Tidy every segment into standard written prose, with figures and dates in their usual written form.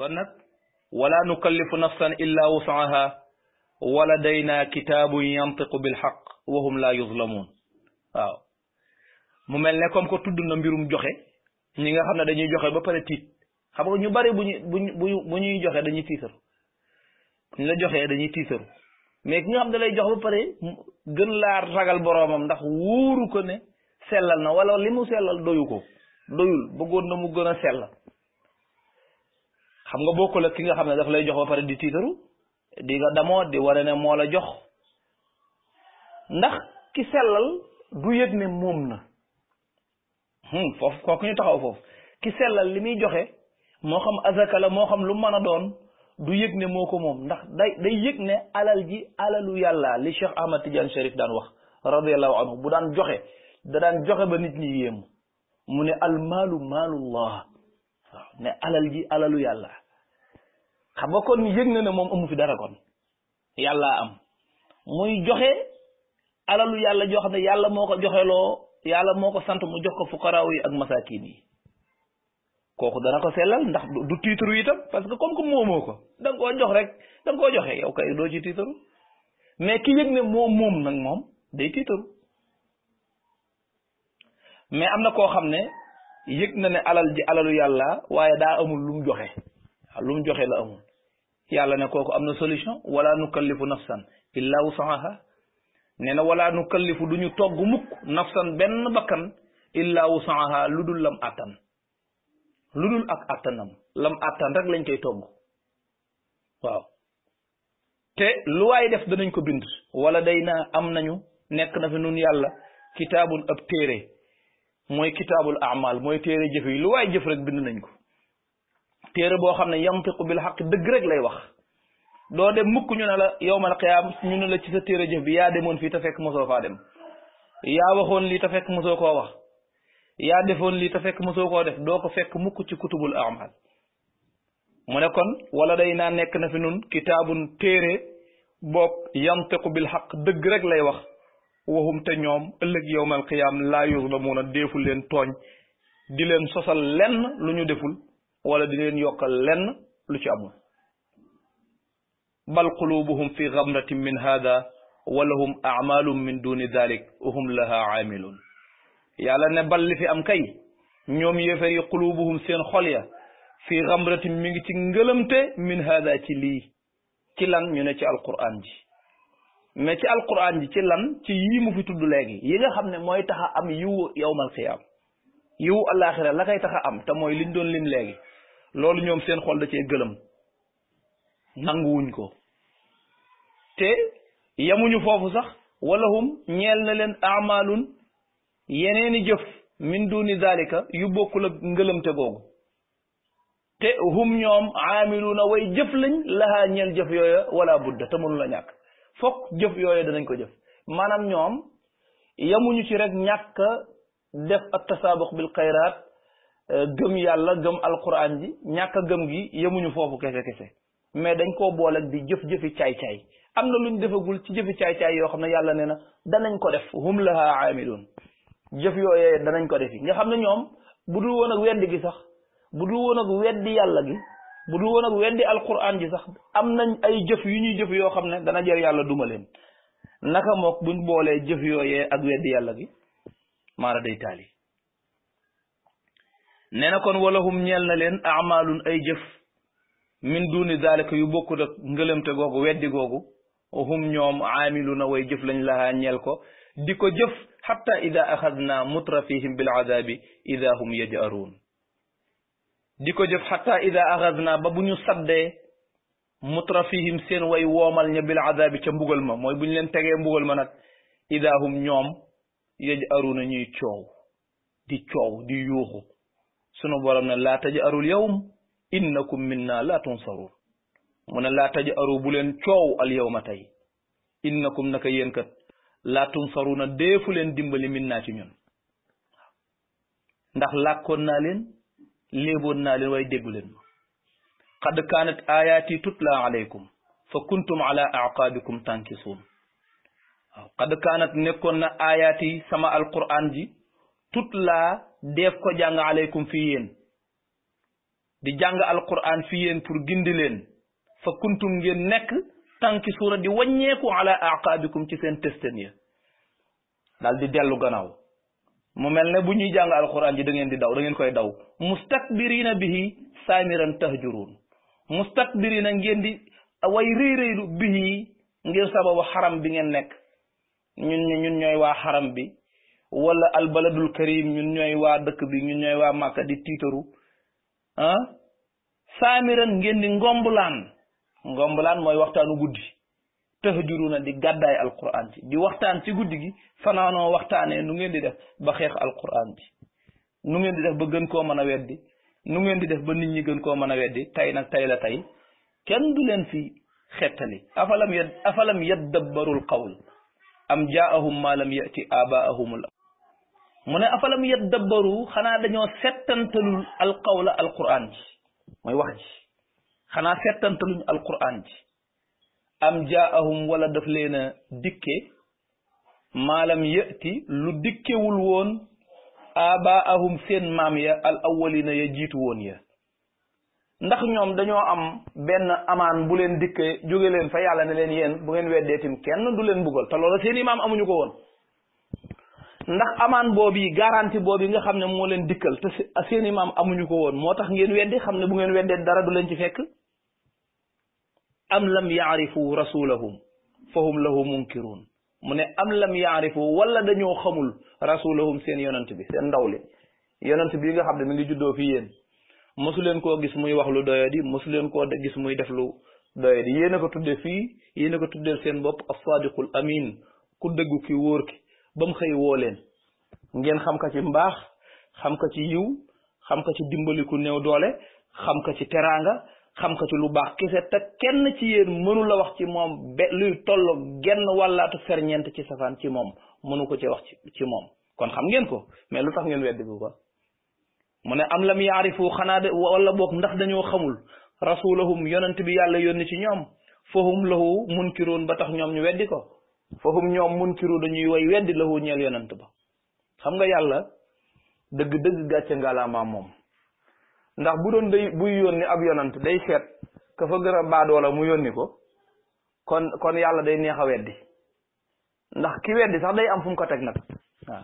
kon nag wala nukallifu nafsan illa wusaha wala dayna kitaabun yantiqu bil haqq wa hum la yuzlamun waaw mu mel ne comme que tudd na mbirum joxe ñi nga xam ne dañuy joxe ba pare tiit xam nga ñu bari bu ñuy joxe dañuy tiitaru ñu la joxee dañuy tiitaru mais ki nga xam ne lay jox ba pare gën laa ragal boroomam ndax wóoru ko ne sellal na wala li mu sellal doyul bëggoon na mu gën a sell xam nga bokkul ak ki nga xam ne daf lay jox ba pare di tiitaru di nga damoo di wane ne moo la jox ndax ki sellal du yëg ne moom na foofu kooku ñu taxaw foofu ki sellal li muy joxe moo xam azaka la moo xam lu mën a doon du yëg ne moo ko moom ndax day yëg ne alal ji alalu yàlla li Cheikh Ahmad Tidiane Chérif daan wax radiyallahu anhu bu daan joxe da daan joxe ba nit ñi yéemu mu ne almaalu maalullah waaw ne alal ji alalu yàlla xam nga kon yëg na ne moom amu fi dara kon yàlla am muy joxe alalu yàlla joo xam ne yàlla moo ko joxeloo yàlla moo ko sant mu jox ko fuqaraaw yi ak masaakin yi kooku dana ko sellal ndax du tiitaru itam parce que comme que moomoo ko da nga koo jox rek da nga koo joxe yow kay doo ci tiitaru mais ki yëg ne moom nag moom day tiitaru mais am na koo xam ne yëg na ne alal ji alalu yàlla waaye daa amul lu mu joxe waaw lu mu joxe la amul yàlla ne kooku am na solution wala nukallifu nafsan illa wusaha nee na wala nukallifu du ñu togg mukk nafsan benn bakkan illa wusaha lu dul lam attan lu dul ak attanam lam attan rek lañ koy togg waaw te lu waay def danañ ko bind wala day na am nañu nekk na fi nun yàlla kitaabun ab téere mooy kitaabul amal mooy téere jëf yi lu waay jëf rek bind nañ ko téere boo xam ne yantiqu bil haqq dëgg rek lay wax doo dem mukk ñu ne la yawmal qiyaam ñu ne la ci sa téere jëf bi yaa demoon fii te fekk mosoo faa dem yaa waxoon lii te fekk mosoo koo wax yaa defoon lii te fekk mosoo koo def doo ko fekk mukk ci kutubul amal mu ne kon wala day naa nekk na fi nun kitaabun téere bopp yantiqu bil haqq dëgg rek lay wax waxum te ñoom ëllëg yawmal qiyaam laa yuzlamuuna deeful leen tooñ di leen sosal lenn lu ñu deful wala di leen yokkal lenn lu ci amul bal qulubuhum fi gamratin min hada wa lahum a'malun min duni dalik wa hum laha aamilun yàlla ne bal li fi am kay ñoom yéefar yi qulubuhum seen xol ya fi gamratin mi ngi ci ngëlamte min hada ci lii ci lan ñu ne ci alquran ji mais ci alquran ji ci lan ci yii mu fi tudd léegi yi nga xam ne mooy tax a am yiwu yawmal qiyaam yiwu alaxira la koy tax a am te mooy liñ doon lim léegi loolu ñoom seen xol da cee gëlëm nanguwuñ ko te yamuñu foofu sax walahum ñeel na leen amalun yeneeni jëf min duni zalika yu bokkul ak ngëlëmte googu te hum ñoom aamiluuna way jëf lañ lahaa ñeel jëf yooya wala budda te mënu la ñàkk fokk jëf yooya danañ ko jëf maanaam ñoom yamuñu ci rek ñàkk def ak tasaabuq bil xayraat gëm yàlla gëm alquran ji ñàkk a gëm gi yemuñu foofu kese mais dañ koo booleeg di jëf-jëfi caay-caay am na luñ defagul ci jëfi caay-caay yoo xam ne yàlla nee na danañ ko def hum laha aamiluun jëf yooyee danañ ko defi nga xam ne ñoom bu dul woon ak weddi gi sax bu dul woon ak weddi yàlla gi bu dul woon ak weddi alquran ji sax am nañ ay jëf yu ñuy jëf yoo xam ne dana jar yàlla duma leen naka mook buñ boolee jëf yooyee ak weddi yàlla gi maara day taali nee na kon walahum ñeel na leen amalun ay jëf min duni zalika yu bokkut ak ngëlëmte googu weddi googu hum ñoom aamiluna way jëf lañ lahaa ñeel ko di ko jëf xatta ida axadna mutrafihim bil azabi ida hum yaj'aruun di ko jëf xatta ida axadna ba bu ñu saddee mutrafihim seen way woomal ña bil azabi ca mbugal ma mooy bu ñu leen tegee mbugal ma nag ida hum ñoom yaj'aruuna ñuy coow di yuuxu sunu borom ne laa taj'arul yawm innakum minna la tunsaruun mu ne laa taj'aru bu leen coow al yawma tey innakum naka yéen kat laa tunsaruuna deefu leen dimbali minna ci ñun ndax làkkoon naa leen léeboon naa leen waaye déggu leen qad kaanat ayaati tutla alaykum fa kuntum ala aqaabikum tankisuun waaw qad kaanat nekkoon na ayaati sama alquran ji tutla def ko jàng alaykum fii yéen di jàng alquran fi yéen pour gindi leen fa kuntum ngeen nekk tànki suuna di wàññeeku ala aqaabikum ci seen testen ya daal di dellu gannaaw mu mel ne bu ñuy jàng alquran ji da ngeen di daw da ngeen koy daw mustakbirina bihi saamiran tahjurun mustakbirina ngeen di way réy-réylu bihi ngir sababu xaram bi ngeen nekk ñun ñooy waa xaram bi wala albaladul karim ñun ñooy waa dëkk bi ñun ñooy waa Màkka di tiitaru saamiran ngeen di ngombulaan mooy waxtaanu guddi tahjuruna di gàddaay alquran ci di waxtaan ci guddi gi fanaanoo waxtaanee nu ngeen di def ba xeex alquran ci nu ngeen di def ba gën koo mën a weddi nu ngeen di def ba nit ñi gën koo mën a weddi tey nag tey la tey kenn du leen fi xettali afalam yaddabbarul qawl am jaahum ma lam yati abaahumul mu ne afalam yaddabbaru xanaa dañoo settantalul alqawla alquran ji mooy wax ji xanaa settantaluñ alquran ji am jaahum wala daf leen a dikke maalam yati lu dikkewul woon abaahum seen maam ya al awwalina ya jiitu woon ya ndax ñoom dañoo am benn amaan bu leen dikkee jóge leen fa yàlla ne leen yéen bu ngeen weddeetim kenn du leen buggal te loolu seen i maam amuñu ko woon ndax amaan boobu garanti boobu nga xam ne moo leen dikkal te seen i maam amuñu ko woon moo tax ngeen weddi xam ne bu ngeen weddee dara du leen ci fekk am lam yaarifu rasulahum fahum lahu munkirun mu ne am lam yaarifu wala dañoo xamul rasulahum seen yonant bi seen ndaw li yonant bi nga xam ne mi ngi juddoo fi yéen mosu leen koo gis muy wax lu doyadi mosu leen koo gis muy def lu doyadi yéen a ko tudde fii yéen a ko tuddeel seen bopp as-sadiqul amin ku dëggu ki wóor ki ba mu xëy woo leen ngeen xam ka ci mbaax xam ka ci yiw xam ka ci dimbali ku néew doole xam ka ci teraanga xam ka ci lu baax kese te kenn ci yéen mënu la wax ci moom luy tollo genn wàllaatu ferñeent ci safaan ci moom mënu ko ci wax ci moom kon xam ngeen ko mais lu tax ngeen weddi bu ko mu ne am lam yaarifu xanaa de wala boog ndax dañoo xamul rasulahum yonent bi yàlla yónni ci ñoom fahum lahu munkiruun ba tax ñoom ñu weddi ko fahum ñoom munkiru dañuy way weddi lahu ñeel yonent ba xam nga yàlla dëgg-dëgg gàcce ngalaama moom ndax bu doon buy yónni ab yonent day seet ka fa gën a baadoola mu yónni ko kon yàlla day neex a weddi ndax ki weddi sax day am fu mu ko teg nag waaw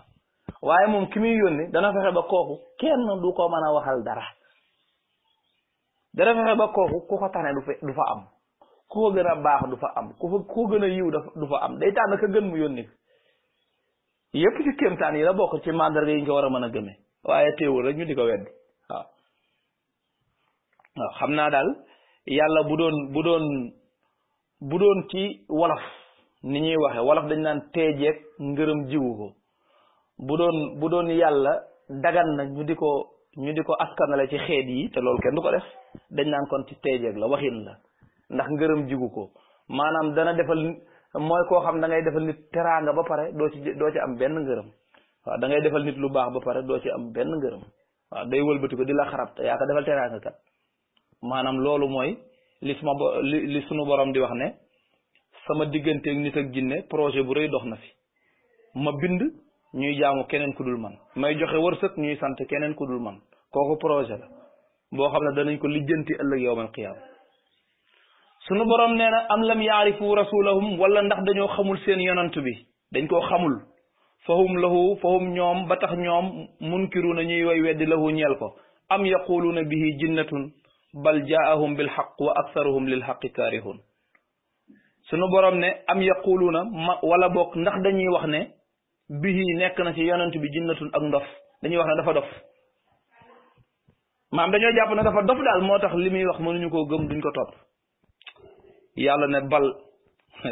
waaye moom ki muy yónni dana fexe ba kooku kenn du ko mën a waxal dara dana fexe ba kooku ku ko tane du fa am ku ko gën a baax du fa am ku ko gën a yiw du fa am day tànn ka gën mu yónni yépp ci kéemtaan yi la bokk ci mandarga yi ñu ko war a mën a gëmee waaye teewul rek ñu di ko weddi waaw xam naa daal yàlla bu doon ci wolof ni ñuy waxe wolof dañ naan teejeeg ngërëm jiwu ko bu doon yàlla dagan na ñu di ko askanale ci xeet yi te loolu kenn du ko def dañ naan kon ci teejeeg la waxin la ndax ngërëm jigu ko maanaam dana defal mooy koo xam da ngay defal nit teraanga ba pare doo ci am benn ngërëm waaw da ngay defal nit lu baax ba pare doo ci am benn ngërëm waaw day wëlbati ko di la xarab te yaa ko defal teraanga kat maanaam loolu mooy li sunu borom di wax ne sama digganteeg nit ak jinne projet bu rëy dox na fi ma bind ñuy jaamu keneen ku dul man may joxe wërsëg ñuy sant keneen ku dul man kooku projet la boo xam ne danañ ko lijjanti ëllëg yawmal qiyaama sunu borom nee na am lam yaarifu rasulahum wala ndax dañoo xamul seen yonant bi dañ koo xamul fahum ñoom ba tax ñoom munkiruna ñuy way weddi lahu ñeel ko am yaquluuna bihi jinnatun bal jaahum bil haqq wa aktharuhum lil haqqi kaarihun sunu borom ne am yaquluuna wala bokk ndax dañuy wax ne bihi nekk na ci yonant bi jinnatun ak ndof dañuy wax ne dafa dof maam dañoo jàpp ne dafa dof daal moo tax li muy wax mënuñu koo gëm duñ ko topp yàlla ne bal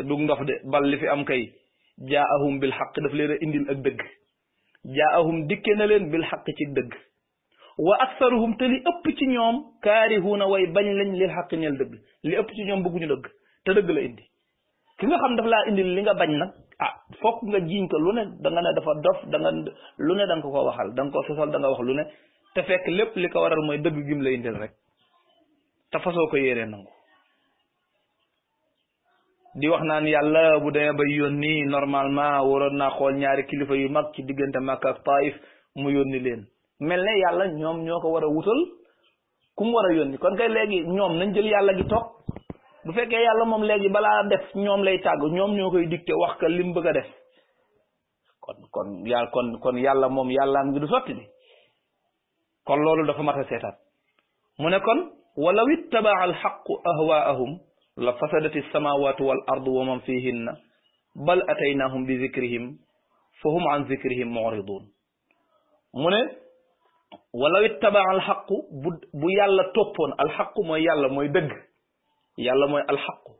dug ndof de bal li fi am kay jaahum bil xaq daf leen a indil ak dëgg jaahum dikke na leen bil xaq ci dëgg wa aksaruhum te li ëpp ci ñoom kaarihuuna way bañ lañ lil xaq ñeel dëgg li ëpp ci ñoom bëgguñu dëgg te dëgg la indi ki nga xam daf laa indil li nga bañ nag fokk nga jiiñ ko lu ne da nga ne dafa dof lu ne da nga ko waxal da nga ko sosal da nga wax lu ne te fekk lépp li ko waral mooy dëgg gim la indil rek te fasoo ko yéenee nangu di wax naan yàlla bu demee ba yónni normalement waroon naa xool ñaari kilifa yu mag ci diggante Makka ak Taif mu yónni leen mel ne yàlla ñoom ñoo ko war a wutal ku mu war a yónni kon kay léegi ñoom nañ jël yàlla gi toog bu fekkee yàlla moom léegi balaa def ñoom lay tàggu ñoom ñoo koy dicté wax ka lim bëgg a def kon yàlla moom yàllaam gi du sotti bi kon loolu dafa mat a seetaat mu ne kon walaw ittabaa alxaqu ahwaahum la fasadati alsamawatu wal ardu wa man fihinna bal ataynahum bi zikrihim fa hum an zikrihim muridun mu ne walaw ittabaa alxaqu bu yàlla toppoon alxaqu mooy yàlla mooy dëgg yàlla mooy alxaqu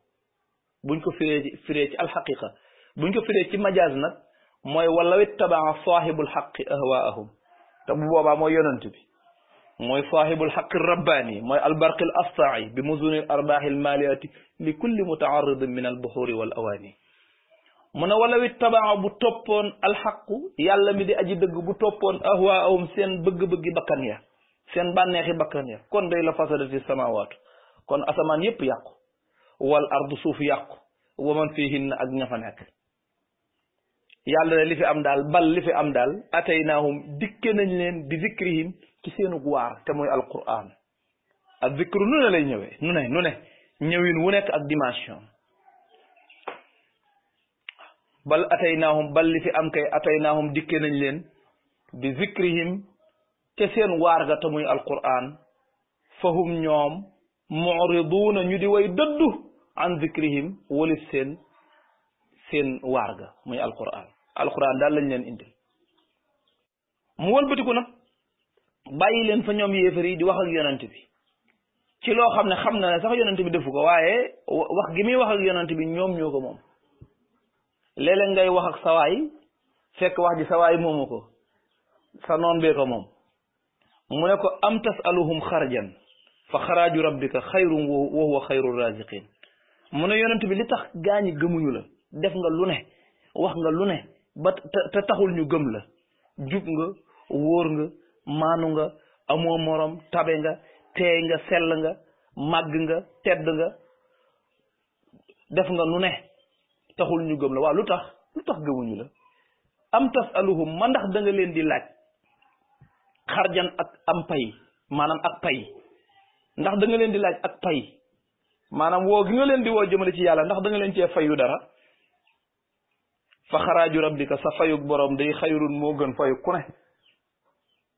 buñ ko firee ci alxaqiqa buñ ko firee ci majaaz nag mooy walaw ittabaa saahibul xaqi ahwaahum te bu boobaa mooy yonent bi mooy saahibul xaqi rabbaani mooy albarqil astai bi muzunil arbaaxil maaliyaati li kulli mutaaridin min albuxuuri wal awaani mu ne walaw ittabaa bu toppoon alxaqu yàlla mi di aji dëgg bu toppoon ahwaahum seen bëgg-bëggi bakkan ya seen bànneexi bakkan ya kon day la fasadati samawaatu kon asamaan yépp yàqu wal ardu suuf yàqu wa man fihinna ak ña fa nekk yàlla ne li fi am daal bal li fi am daal ataynaahum dikke nañ leen bi zikrihim ci seenu waar te mooy alquran ak zikru nu ne lay ñëwee nu ne ñëwin wu nekk ak dimension bal ataynaahum bal li fi am kay ataynaahum dikke nañ leen bi zikrihim te seen waar ga te muy alquran fahum ñoom mu'riduuna ñu di way dëddu an zikrihim walif seen waar ga muy alquran daal lañ leen indil mu wëlbatiku nag bàyyi leen fa ñoom yéefar yi di wax ak yonent bi ci loo xam ne xam na ne sax yonent bi defu ko waaye wax gi muy wax ak yonent bi ñoom ñoo ko moom léeg-léeg ngay wax ak sawaay fekk wax ji sawaay moomu ko sa noon bee ko moom mu ne ko am tasaluhum xarjan fa xaraaju rabbika xayrun wa huwa xayru raziqin mu ne yonent bi li tax gaañi gëmuñu la def nga lu ne wax nga lu ne ba te taxul ñu gëm la jub nga wóor nga maanu nga amoo morom tabe nga teey nga sell nga màgg nga tedd nga def nga nu ne taxul ñu gëm la waaw lu tax gëmuñu la am tasaluhum ma ndax da nga leen di laaj xarjan ak am pay maanaam ak pay ndax da nga leen di laaj ak pay maanaam woo gi nga leen di woo jëmale ci yàlla ndax da nga leen cee fayu dara fa xaraaju rabbika sa fayug borom day xayrun moo gën fayu ku ne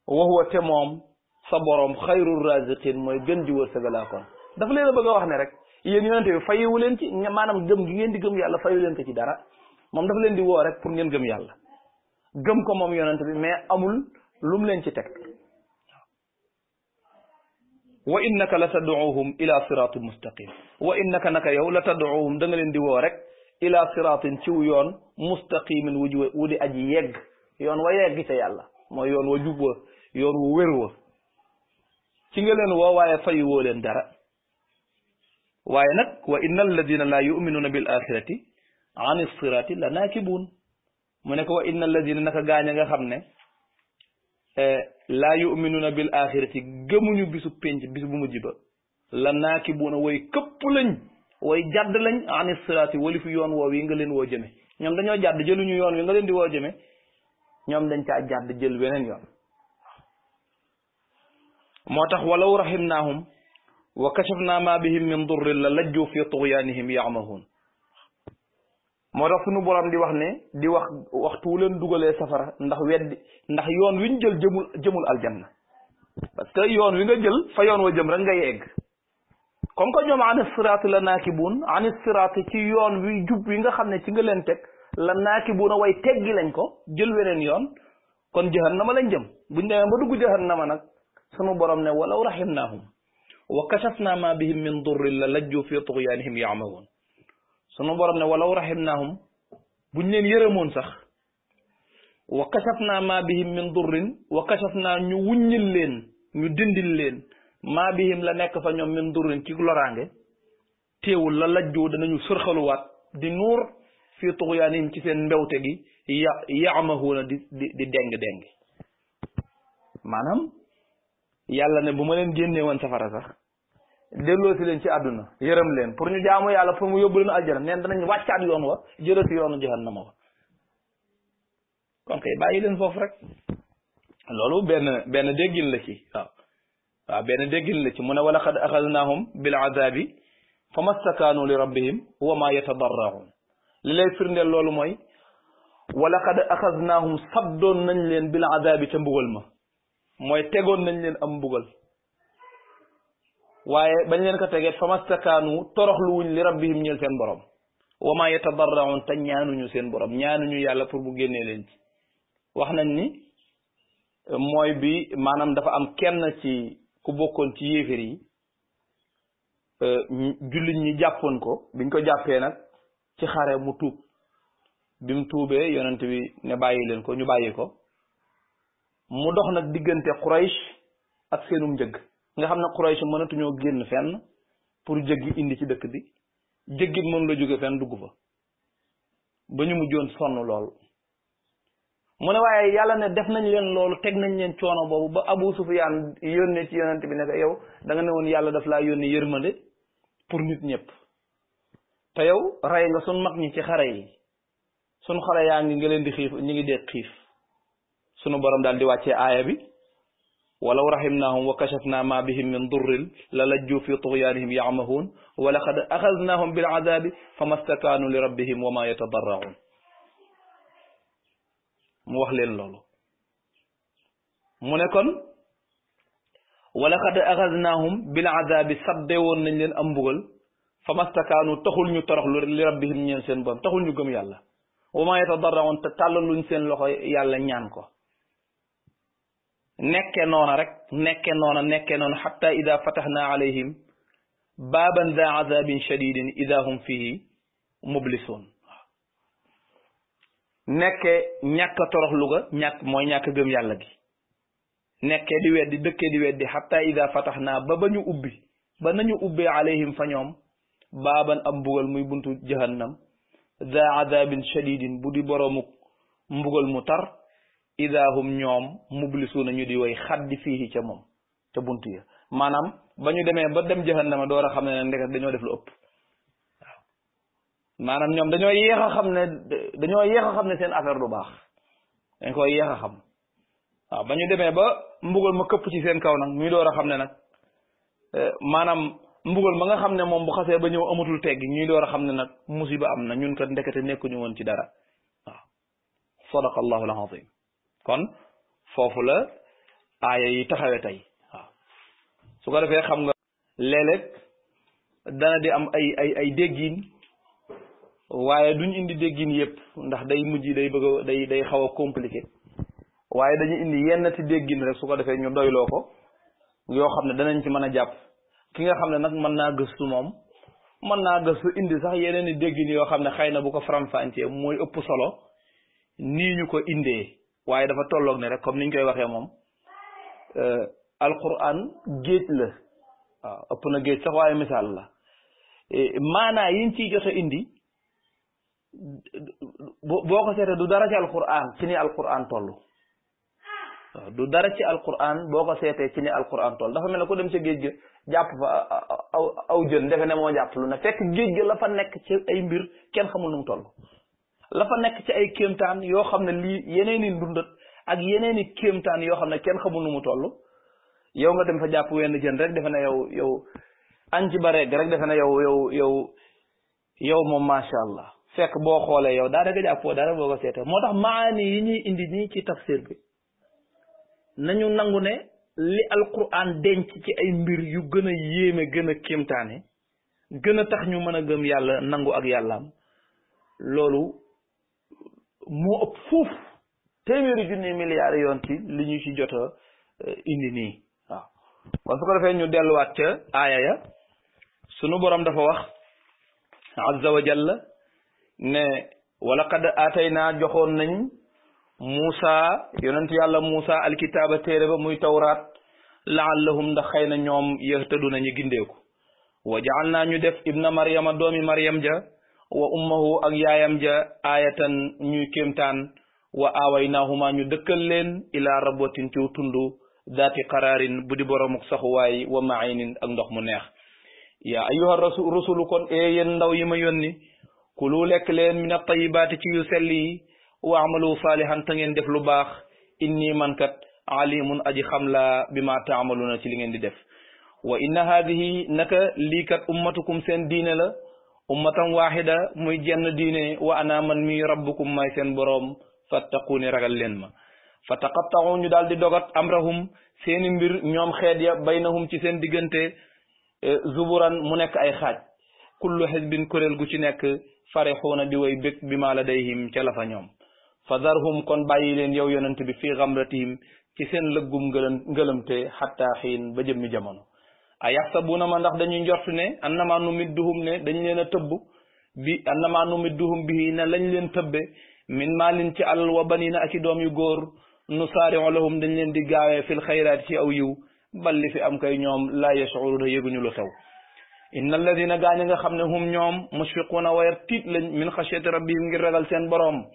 wa huwa te moom sa borom xayrul raziqin mooy gën ji wërsëgalaa kon dafa leen a bëgg a wax ne rek yéen yonente bi fayewu leen ci maanaam gëm gi ngeen di gëm yàlla fayu leen ko ci dara moom dafa leen di woo rek pour ngeen gëm yàlla gëm ko moom yonente bi mais amul lu mu leen ci teg wa innaka la tad'uuhum ila siratin mustaqim wa innaka naka yow la tad'uuhum da nga leen di woo rek ila siratin ciw yoon mustaqimin wu di aji yegg yoon wa yegg ca yàlla mooy yoon wa jub wa yoon wu wér wa ci nga leen woo waaye fayu woo leen dara waaye nag wa inna alladina la yuminuuna bil axirati an sirati la naakibuun mu ne ko wa inna alladina naka gaañ a nga xam ne laa yuminuuna bil axirati gëmuñu bisu pénc bis bu mujj ba la naakibuuna way këpp lañ way jàdd lañ an sirati wali fi yoon woo wi nga leen woo jëme ñoom dañoo jàdd jëluñu yoon wi nga leen di woo jëme ñoom dañ caa jàdd jël weneen yoon moo tax walaw rahimnaahum wa kashafna ma bihim min durrin la lajju fi tughyanihim ya'mahun moo tax suñu borom di wax ne di wax waxtu wu leen dugalee safara ndax yoon wi ñu jël jëmul aljanna parce que yoon wi nga jël fa yoon wa jëm rek nga yegg comme que ñoom ani siraati la naakibun ani siraati ci yoon wi jub wi nga xam ne ci nga leen teg la naakibuna way teggi lañ ko jël weneen yoon kon jahannama lañ jëm buñ demee ba dugg jahannama nag sunu borom ne walaw rahimnaahum wa kashafna ma bihim min durrin la lajju fi tughyanihim ya'mahun sunu borom ne walaw rahimnaahum buñ leen yërëmoon sax wa kashafna ma bihim min durrin wa kashafna ñu wuññil leen ñu dindil leen ma bihim la nekk fa ñoom min durrin ci loraange teewul la lajju danañu sërxaluwaat di nuur fi tughyanihim ci seen mbewte gi ya'mahuna di déng maanaam yàlla ne bu ma leen génnee woon safara sax delloo si leen ci àdduna yërëm leen pour ñu jaamu yàlla pour mu yóbbu leen aljana neen danañ wàccaat yoon wa jëlati yoonu jahannama wa kon kay bàyyi leen foofu rek loolu benn déggin la ci waaw waaw benn déggin la ci mu ne wa laqad axadnaahum bil azabi fa mastakaanu li rabbihim wa ma yatadarraun li lay firndeel loolu mooy wa laqad axadnaahum saddoon nañ leen bil azabi ca mbugal ma mooy tegoon nañ leen am mbugal waaye bañ leen ko tegeet fa mastakaanu toroxlu wuñ li rabbihim ñeel seen borom wa ma yatadarraun te ñaanuñu seen borom ñaanuñu yàlla pour bu génnee leen ci wax nañ ni mooy bi maanaam dafa am kenn ci ku bokkoon ci yéefér yi jullit ñi jàppoon ko biñ ko jàppee nag ci xare mu tuub bi mu tuubee yonent bi ne bàyyi leen ko ñu bàyyi ko mu dox nag diggante Quraysh ak seenum njëgg nga xam ne Quraysh mënatuñoo génn fenn pour jëggi indi ci dëkk bi jëggit moom la jóge fenn dugg fa ba ñu mujjoon sonn lool mu ne waaye yàlla ne def nañ leen loolu teg nañ leen coono boobu ba Abu Sufyaan yónnee ci yonent bi ne ko yow da nga ne woon yàlla daf laa yónnee yërmande pour nit ñëpp te yow rey nga sun mag ñi ci xare yi sun xare yaa ngi nga leen di xiif ñi ngi dee xiif sunu borom daal di wàccee aaya bi walaw rahimnaahum wa kashafna ma bihim min durrin la lajju fi tughyanihim ya'mahun wa laqad axadnaahum bil azabi fa mastakaanu li rabbihim wa ma yatadarraun mu wax leen loolu mu ne kon wa laqad axadnaahum bil azabi sadde woon nañ leen am mbugal fa mastakaanu taxul ñu toroxlu li rabbihim ñeen seen borom taxul ñu gëm yàlla wa ma yatadarraun te tàllaluñ seen loxo yàlla ñaan ko nekke noona xatta ida fataxna alayhim baaban da azabin shadidin ida hum fihi mublisun nekke ñàkk toroxlu ga mooy ñàkk gëm yàlla gi nekkee di weddi dëkkee di weddi xatta ida fataxna ba ñu ubbi ba nañu ubbee alayhim fa ñoom baaban am mbugal muy buntu jahannam da azabin shadidin bu di boroomu mbugal mu tar ida hum ñoom mublisuuna ñu di way xaddi fii ca moom ca buntu ya maanaam ba ñu demee ba dem jahannama door a xam ne ndeket dañoo def lu ëpp waaw maanaam ñoom dañoo yéex a xam ne seen affaire du baax dañ koy yéex a xam waaw ba ñu demee ba mbugal ma këpp ci seen kaw nag ñu door a xam ne nag maanaam mbugal ma nga xam ne moom bu xasee ba ñëw amatul teggi ñuy door a xam ne nag musiba am na ñun kat ndekete nekkuñu woon ci dara waaw sadaqa allahu al-azim kon foofu la aaya yi taxawe tey waaw su ko defee xam nga léeg-léeg dana di am ay déggin waaye duñ indi déggin yëpp ndax day mujj day bëgg a day xaw a compliqué waaye dañu indi yenn ti déggin rek su ko defee ñu doyloo ko yoo xam ne danañ ci mën a jàpp ki nga xam ne nag mën naa gëstu moom mën naa gëstu indi sax yeneen i déggin yoo xam ne xëy na bu ko faram-fàccee mooy ëpp solo nii ñu ko indee waaye dafa tolloog ne rek comme niñ koy waxee moom alquran géej la waaw ëpp na géej sax waaye misaal la maanaa yiñ ciy jot a indi boo ko seetee du dara ci alquran ci ni alquran toll waaw du dara ci alquran boo ko seetee ci ni alquran toll dafa mel ne ku dem ca géej ga jàpp fa aw jën defe ne moo jàpp lu ne fekk géej ga la fa nekk ci ay mbir kenn xamul nu mu toll la fa nekk ci ay kéemtaan yoo xam ne lii yeneen i ndundat ak yeneen i kéemtaan yoo xam ne kenn xamul nu mu toll yow nga dem fa jàpp wenn jën rek defe ne yow añ ci ba rek defe ne yow moom macha allah fekk boo xoolee yow daa danga jàppoo dara boo ko seetee moo tax maani yi ñuy indi nii ci tafsir bi nañu nangu ne li alquran denc ci ay mbir yu gën a yéeme gën a kéemtaane gën a tax ñu mën a gëm yàlla nangu ak yàllaam loolu moo ëpp fuuf téeméeri junni milliards yoon ci li ñu ci jot a indi nii waaw kon su ko defee ñu delluwaat ca aaya ya sunu borom dafa wax azza wa jalla ne walaqad aataynaa joxoon nañ Muusa yonent yàlla Muusa alkitaaba téere ba muy tawraat laallahum ndax xëy na ñoom yahtadu nañu gindeeku wa jaal naa ñu def ibna maryama doomi maryam ja wa ummahu ak yaayam ja aayatan ñuy kéemtaan wa aawaynahuma ñu dëkkal leen ila rabwatin ciw tundu daati qaraarin bu di boromuk saxuwaay wa maaynin ak ndox mu neex yaa ayyuha rusulu kon yéen ndaw yi ma yónni kulu lekk leen min at-tayyibaati ci yu sell yi wa amalu saalihan ta ngeen def lu baax inni man kat alimun aji xam laa bi ma taamaluna ci li ngeen di def wa inna haadihi naka lii kat ummatukum seen diine la ummatan waahida muy jenn diine wa ana man mi rabbukum may seen boroom fattaquuni ragal leen ma fa taqatta'u ñu daal di dogat amrahum seeni mbir ñoom xeet ya baynahum ci seen diggante zuburan mu nekk ay xaaj kullu xisbin kuréel gu ci nekk farixuuna di way bég bi ma ladayhim ca la fa ñoom fa darhum kon bàyyi leen yow yonent bi fii gamratihim ci seen lëggum ngëlëmte xatta xiin ba jëmmi jamono a yaxsabuuna ma ndax dañuy njort ne annama numidduhum ne dañ leen a tëbb bi annama numidduhum bihi ne lañ leen tëbbe min maalin ci alal wa banina ak i doom yu góor nusaari'u lahum dañ leen di gaawee fil xayraat ci aw yiw balli fi am kay ñoom laa yash'uruuna yëguñu lu xew inna alladina gaañ nga xam ne hum ñoom mushfiquuna wayar tiit lañ min xashyati rabbihim ngir ragal seen boroom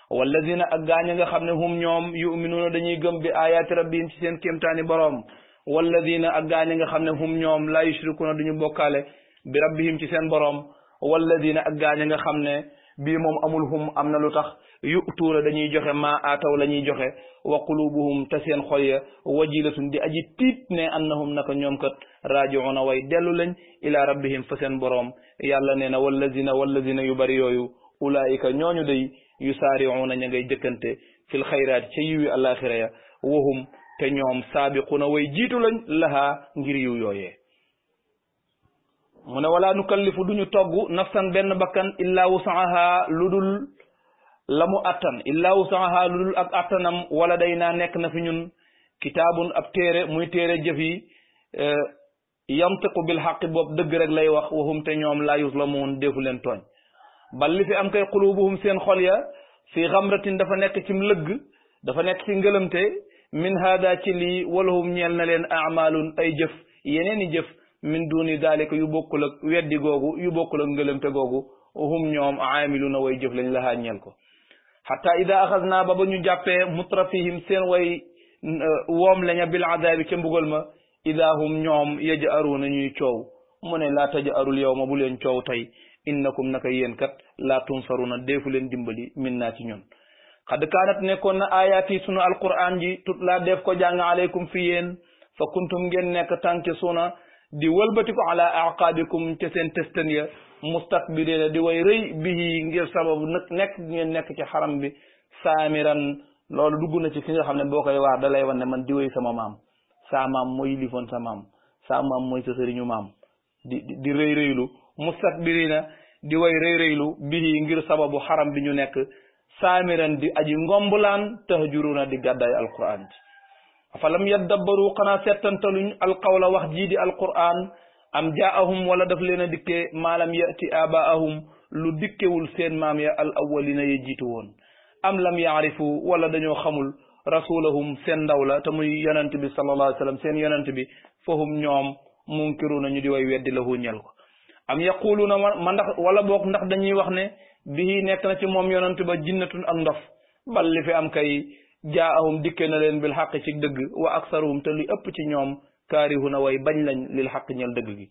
walladina ak gaañ nga xam ne hum ñoom yuminuuna dañuy gëm bi ayaati rabbihim ci seen kéemtaani boroom walladina ak gaañ nga xam ne hum ñoom laa yushrikuuna duñu bokkaale bi rabbihim ci seen boroom walladina ak gaañ nga xam ne bii moom amul hum am na lu tax yu'tuuna dañuy joxe maa aataw la ñuy joxe wa qulubuhum te seen xol ya wajilatun di aji tiit ne annahum naka ñoom kat raaji'uuna way dellu lañ ila rabbihim fa seen boroom yàlla nee na wallazina yu bari yooyu ulaayika ñooñu day yusaari'uuna ña ngay jëkkante fil xayraat ca yiwi alaxira ya wahum te ñoom saabiquuna way jiitu lañ lahaa ngir yiw yooyee mu ne wala nukallifu duñu togg nafsan benn bakkan illa wusaha lu dul la mu attan illa wusaha lu dul ak attanam wala day naa nekk na fi ñun kitaabun ab téere muy téere jëf yi yantiqu bil xaqi boobu dëgg rek lay wax waxum te ñoom laa yuslamuun defu leen tooñ bal li fi am kay qulubuhum seen xol ya fi xamratin dafa nekk ci lëgg dafa nekk ci ngëlëmte min hada ci lii walahum ñeel na leen amalun ay jëf yeneeni jëf min duni dalika yu bokkul ak weddi googu yu bokkul ak ngëlëmte googu hum ñoom aamiluna way jëf lañ lahaa ñeel ko hatta ida axasna ba ñu jàppee mutrafihim seen way woom laña bil adabi ca mbugal ma ida hum ñoom yaj'aruna ñuy coow mu ne laa taj'arul yawma bu leen coow tey innakum naka yéen kat laa tunsaruna deefu leen dimbali min naa ci ñun xad kaanat nekkoon na ayaati sunu alquran ji tut laa def ko jàng aleykum fi yéen fa kuntum ngeen nekk tànke suna di wëlbatiku ala aqaabikum ca seen testan ya mustakbirina di way rëy bihi ngir sababu nag nekk ngeen nekk ci xaram bi saamiran loolu dugg na ci ki nga xam ne boo koy waar da lay wan ne man di way sama maam saa maam mooy lifoon sa maam saa maam mooy sa sëriñu maam di rëy rëylu mustakbirina di way rëy rëylu bihi ngir sababu xaram bi ñu nekk saamiran di aji ngombulaan tahjuruna di gàddaay alquran ji afalam yaddabbaru xanaa settantaluñ alqawla wax jii di alquran am jaahum wala daf leen a dikkee maalam yati abaahum lu dikkewul seen maam ya al awwalina ya jiitu woon am lam yaarifu wala dañoo xamul rasulahum seen ndaw la te muy yonent bi sallallahu alayhi wa sallam seen yonent bi fahum ñoom munkiruna ñu di way weddi lahu ñel ko am yaquluna ma ndax wala boog ndax dañuy wax ne bii nekk na ci moom yonent ba jinnatun ak ndof bal li fi am kay jaahum dikke na leen bil xaq ci dëgg wa aksaruhum te li ëpp ci ñoom kaarihuna way bañ lañ lil xaq ñel dëgg gi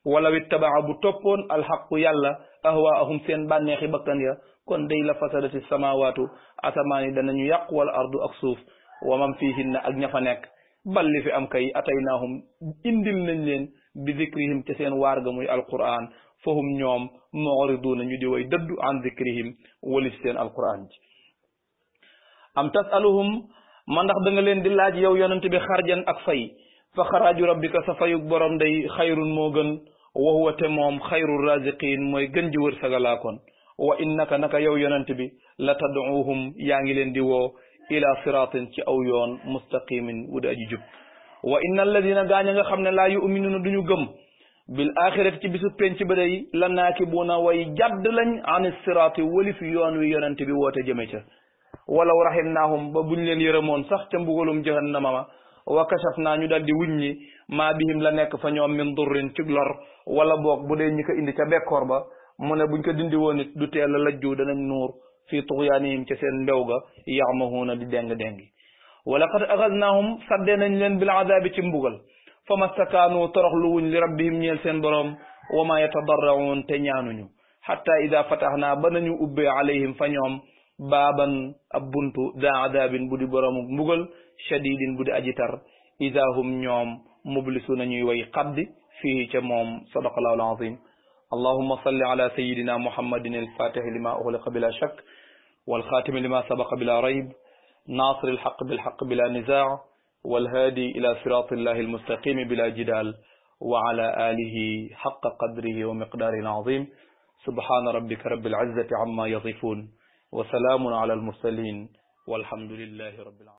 wala wittabaa bu toppoon alxaqu yàlla ahwaahum seen bànneexi bakkan ya kon day la fasadati samawaatu asamaan yi danañu yàq wala ardu ak suuf wa man fiihinna ak ña fa nekk bal li fi am kay ataynaahum indil nañ leen bi zikrihim te seen waar ga muy alquran fahum ñoom mu'riduna ñu di way dëddu an zikrihim walis seen alquran ji am tasaluhum ma ndax da nga leen di laaj yow yonent bi xarjan ak fay fa xaraaju rabbika sa fayug borom day xayrun moo gën wa huwa te moom xayrul raziqin mooy gën ji wërsëgalaakoon wa innaka naka yow yonent bi la tad'uuhum yaa ngi leen di woo ila siratin ci aw yoon mustaqimin wu di aji jub wa inna alladina gaañ nga xam ne laa yu'minuna duñu gëm bil axirati ci bisu penc ba day la naakibuuna way jadd lañ an sirati walif yoon wi yonent bi woote jëme ca walaw rahimnaahum ba buñ leen yërëmoon sax ca mbugalum jahannama ma wa kashafnaa ñu dal di wuññi maa bihim la nekk fa ñoom min durrin ci lor wala boog bu dee ñi ko indi ca bekkoor ba mu ne buñ ko dindi woon it du teel a lajju danañ nuur fii tuxyaanihim ca seen mbew ga yaxmahuuna di déng-déngi wa laqad axadnaahum sadde nañ leen bil azaabi ci mbugal fa mastakaanu toroxlu wuñ li rabbihim ñeel seen boroom wa ma yatadarraun te ñaanuñu xatta ida fatahnaa ba nañu ubbee alayhim fa ñoom baaban ab buntu daa adaabin bu di boroomu mbugal shadidin bu di aji tar ida hum ñoom mublisuna ñuy way xaddi fihi ca moom sadaqallahu alazim allahumma salli ala sayidina muhammadin alfatihi lima ughliqa bila shak والخاتم لما سبق بلا ريب ناصر الحق بالحق بلا نزاع والهادي إلى صراط الله المستقيم بلا جدال وعلى آله حق قدره ومقداره العظيم سبحان ربك رب العزة عما يصفون وسلام على المرسلين والحمد لله رب العالمين